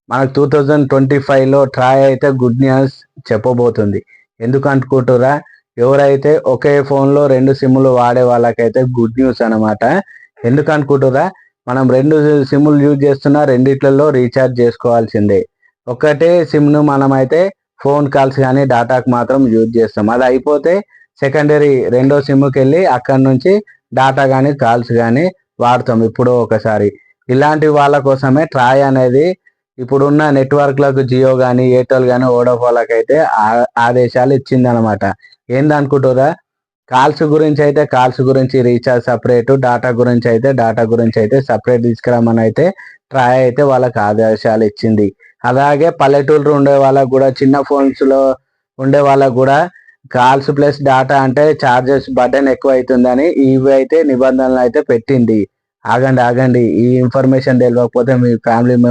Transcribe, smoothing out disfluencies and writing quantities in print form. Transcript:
మనకు 2025లో ట్రాయ్ అయితే good news చెప్పబోతుంది. ఎందుకు అనుకుంటుర్రా? ఎవరైతే ఒకే ఫోన్‌లో 2 సిమ్‌లు వాడే వాళ్ళకైతే గుడ్ న్యూస్ అనమాట. ఎందుకు అనుకుంటుర్రా? మనం 2 సిమ్‌లు యూజ్ చేస్తున్నా రెండిట్లలో రీచార్జ్ చేసుకోవాల్సిందే. ఒకటే సిమ్‌ను మనమైతే ఫోన్ కాల్స్ గానీ, డాటాకు మాత్రం యూజ్ చేస్తాం. అది అయిపోతే సెకండరీ రెండో సిమ్‌కెళ్ళి అక్కడి నుంచి డాటా గానీ, కాల్స్ గానీ వాడతాం ఎప్పుడో ఒకసారి. ఇలాంటి వాళ్ళ కోసమే ట్రాయ్ అనేది ఇప్పుడున్న నెట్వర్క్‌లకు జియో గానీ, ఎయిర్టెల్ గానీ, వోడాఫోన్‌లకైతే ఆదేశాలు ఇచ్చిందనమాట. ఏందనుకుంటుర్రా? కాల్స్ గురించైతే కాల్స్ గురించి రీచార్జ్ సెపరేటు, డాటా గురించైతే డాటా గురించైతే సెపరేట్ తీసుకురమ్మనైతే ట్రాయ్ అయితే వాళ్ళకి ఆదేశాలు ఇచ్చింది. అలాగే పల్లెటూరులో ఉండే వాళ్ళకి గూడా చిన్న ఫోన్స్‌లో ఉండే వాళ్ళకి గూడా కాల్స్ ప్లస్ డాటా అంటే చార్జెస్ బర్డెన్ ఎక్కువైతుందని ఇవైతే నిబంధనలైతే పెట్టింది. ఆగండి. ఈ ఇన్ఫర్మేషన్ తెలవకపోతే మీ ఫ్యామిలీ